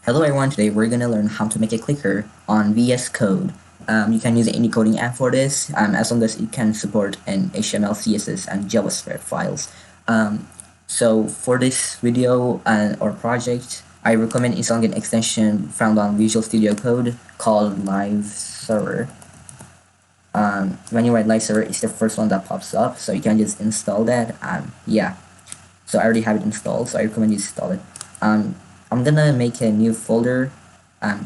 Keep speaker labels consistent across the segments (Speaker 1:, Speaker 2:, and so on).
Speaker 1: Hello everyone, today we're going to learn how to make a clicker on VS Code. You can use any coding app for this, as long as it can support an HTML, CSS, and JavaScript files. So for this video or project, I recommend installing an extension found on Visual Studio Code called Live Server. When you write Live Server, it's the first one that pops up, so you can just install that. Yeah, so I already have it installed, so I recommend you install it. I'm gonna make a new folder.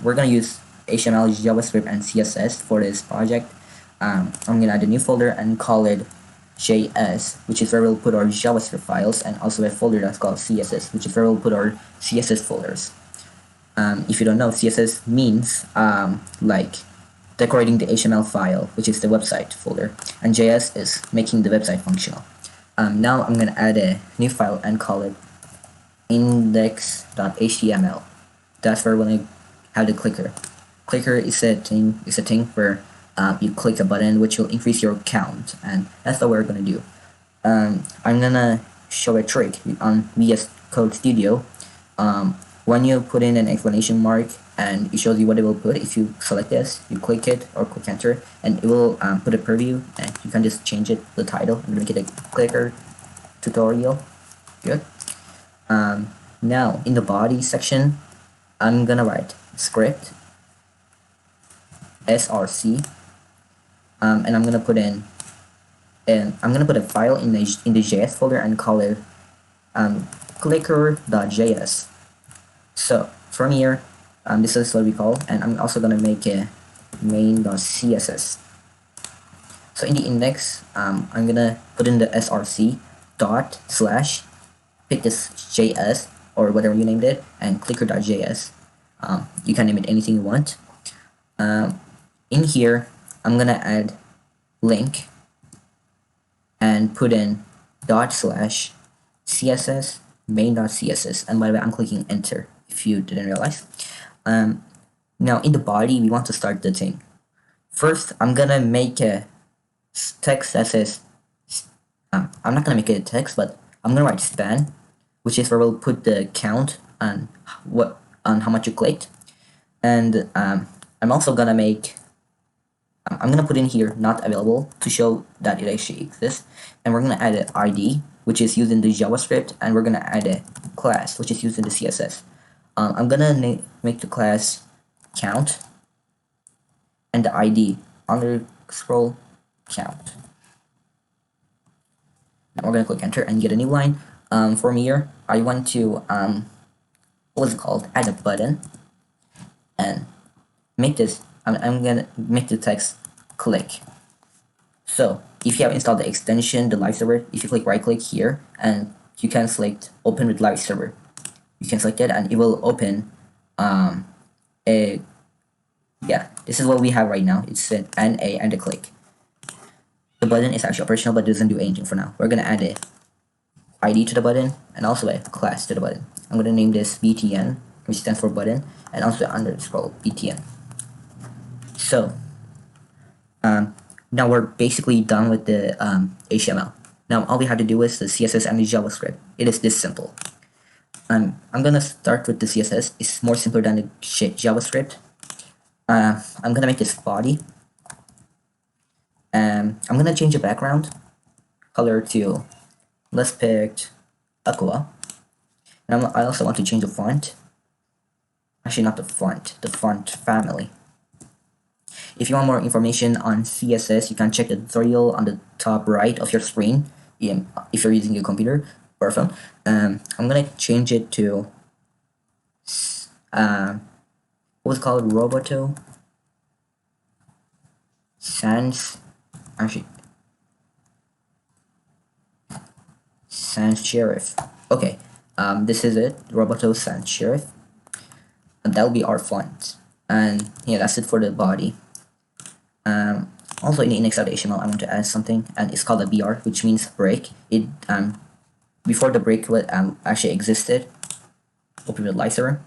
Speaker 1: We're gonna use HTML, JavaScript, and CSS for this project. I'm gonna add a new folder and call it JS, which is where we'll put our JavaScript files, and also a folder that's called CSS, which is where we'll put our CSS folders. If you don't know, CSS means like decorating the HTML file, which is the website folder, and JS is making the website functional. Now I'm gonna add a new file and call it index.html. That's where we're gonna have the clicker. Clicker is a thing where you click a button which will increase your count, and that's what we're gonna do. I'm gonna show a trick on VS Code Studio. When you put in an exclamation mark and it shows you what it will put, if you select this, you click it or click enter, and it will put a preview, and you can just change it, the title, and make it a clicker tutorial. Good. Now in the body section, I'm gonna write script src, and I'm gonna put in, I'm gonna put a file in the JS folder and call it clicker.js. So from here, this is what we call, and I'm also gonna make a main.css. So in the index, I'm gonna put in the src dot slash, pick this JS or whatever you named it, and clicker.js. You can name it anything you want. In here, I'm gonna add link and put in dot slash css main.css, and by the way, I'm clicking enter if you didn't realize. Now in the body, we want to start the thing. First, I'm gonna make a text that says, I'm not gonna make it a text, but I'm gonna write span, which is where we'll put the count on how much you clicked. And I'm also gonna make, I'm gonna put in here not available to show that it actually exists, and we're gonna add an ID, which is used in the JavaScript, and we're gonna add a class, which is used in the CSS. I'm gonna make the class count and the ID underscore count. Now we're gonna click enter and get a new line. From here, I want to what's it called? Add a button and make this. I'm gonna make the text click. So if you have installed the extension, the live server, if you click right click here, and you can select open with live server, you can select it and it will open this is what we have right now. It's an A and a click. The button is actually operational but doesn't do anything for now. We're gonna add a ID to the button and also a class to the button. I'm gonna name this btn, which stands for button, and also underscore btn. So now we're basically done with the HTML. Now all we have to do is the CSS and the JavaScript. It is this simple. I'm gonna start with the CSS. It's more simpler than the JavaScript. I'm gonna make this body. I'm gonna change the background color to, let's pick aqua. And I also want to change the font. Actually, not the font family. If you want more information on CSS, you can check the tutorial on the top right of your screen if you're using your computer or a phone. I'm gonna change it to what's called Roboto Sans Sheriff. Okay, this is it, Roboto Sans Sheriff, and that'll be our font. And yeah, that's it for the body. Also in the index.html, I want to add something, and it's called a BR, which means break. It before the break actually existed. Open with live server.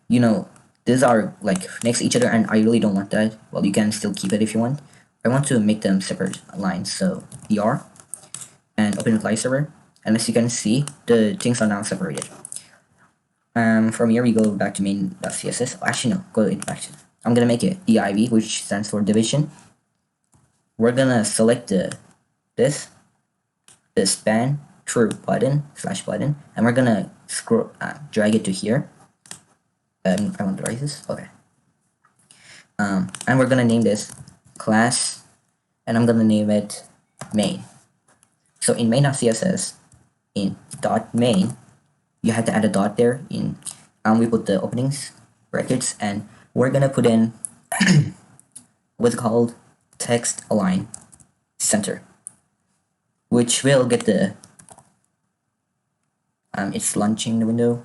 Speaker 1: You know, these are like next to each other, and I really don't want that. Well, you can still keep it if you want. I want to make them separate lines, so BR and open with live server, and as you can see, the things are now separated. From here we go back to main.css. Actually, no, go back to. I'm gonna make it div, which stands for division. We're gonna select this span through button /button, and we're gonna scroll drag it to here. I want to write this. Okay. And we're gonna name this class, and I'm gonna name it main. So in main.css, in .main, you have to add a dot there. In we put the openings brackets, and we're gonna put in what's called text align center, which will get the it's launching the window.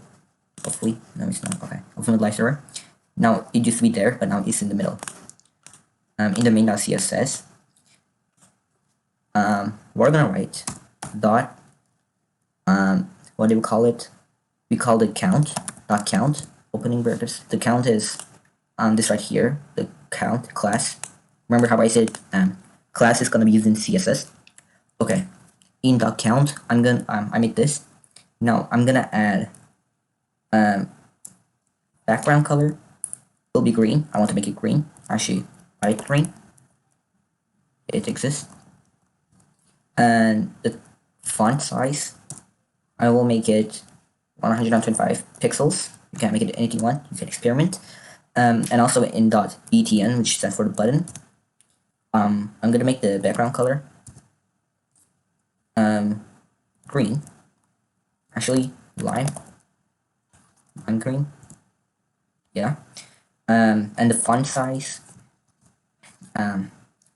Speaker 1: Hopefully, no, it's not. Okay, open the live server. Now it used to be there, but now it's in the middle. In the main.css, we're gonna write dot. What do we call it? We call it count. Dot count. Opening brackets. The count is this right here. The count class. Remember how I said class is gonna be used in CSS. Okay. In dot count, I'm gonna I made this. Now I'm gonna add background color will be green. I want to make it green. Actually, light green. It exists. And the font size, I will make it 125 pixels. You can make it anything you want. You can experiment. And also in .btn, which stands for the button. I'm gonna make the background color green. Actually, lime green. Yeah. And the font size.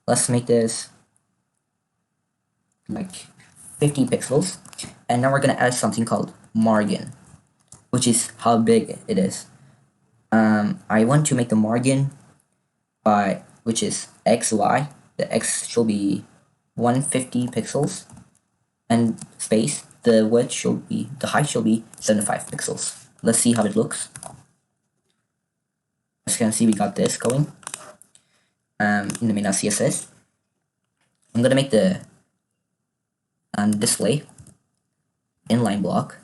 Speaker 1: Let's make this like 50 pixels. And now we're gonna add something called margin, which is how big it is. I want to make the margin by which is XY. The X should be 150 pixels, and space. The width should be, the height should be 75 pixels. Let's see how it looks. As you can see, we got this going. In the main.css, I'm gonna make the display inline block.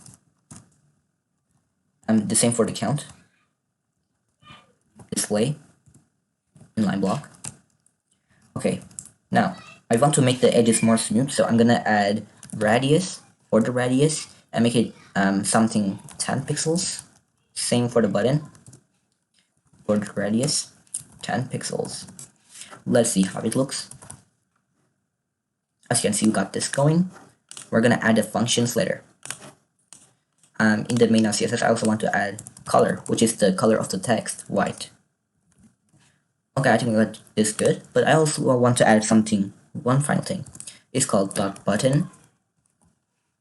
Speaker 1: The same for the count. Display inline block. Okay, now I want to make the edges more smooth, so I'm gonna add radius for the radius and make it something 10 pixels. Same for the button. For the radius, 10 pixels. Let's see how it looks. As you can see, we got this going. We're gonna add the functions later. In the main.css, I also want to add color, which is the color of the text, white. Okay, I think we got this good, but I also want to add something, one final thing. It's called .button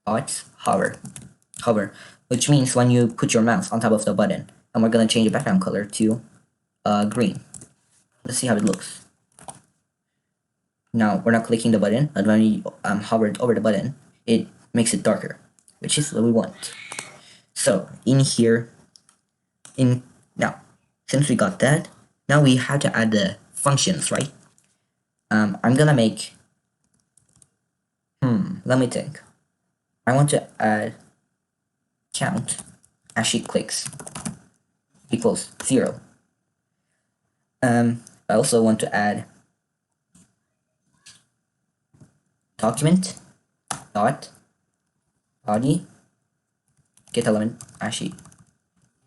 Speaker 1: hover, which means when you put your mouse on top of the button, and we're gonna change the background color to green. Let's see how it looks. Now we're not clicking the button, but when we hover over the button, it makes it darker, which is what we want. So in here, now since we got that, now we have to add the functions, right? I'm gonna make. Let me think. I want to add count actually clicks equals 0. I also want to add document dot body get element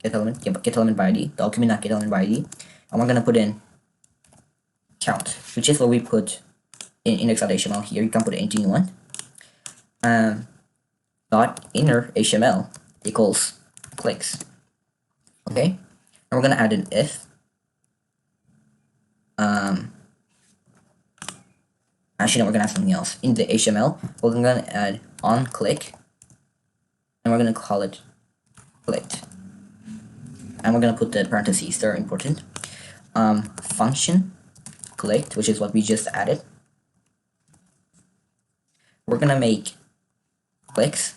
Speaker 1: get element by ID, document not get element by ID, and we're gonna put in count, which is what we put in index.html. Here you can put anything you want. Dot inner HTML equals clicks. Okay, and we're gonna add an if. Actually, no, we're gonna add something else. In the HTML, we're gonna add on click, and we're gonna call it clicked. And we're gonna put the parentheses, they're important. Function clicked, which is what we just added. We're gonna make clicks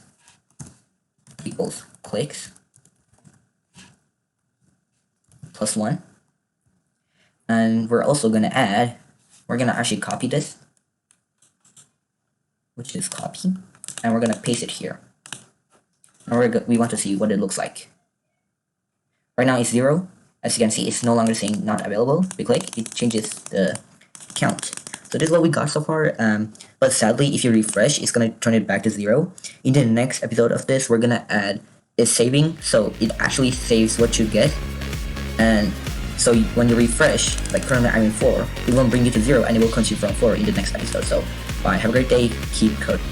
Speaker 1: equals clicks plus 1. And we're also gonna add, we're gonna actually copy this, which is copy, and we're gonna paste it here. And we want to see what it looks like. Right now it's 0. As you can see, it's no longer saying not available. We click, it changes the count. So this is what we got so far. But sadly, if you refresh, it's gonna turn it back to 0. In the next episode of this, we're gonna add a saving, so it actually saves what you get. And so when you refresh, like currently I'm in 4, it won't bring you to 0 and it will continue from 4 in the next episode. So bye, have a great day, keep coding.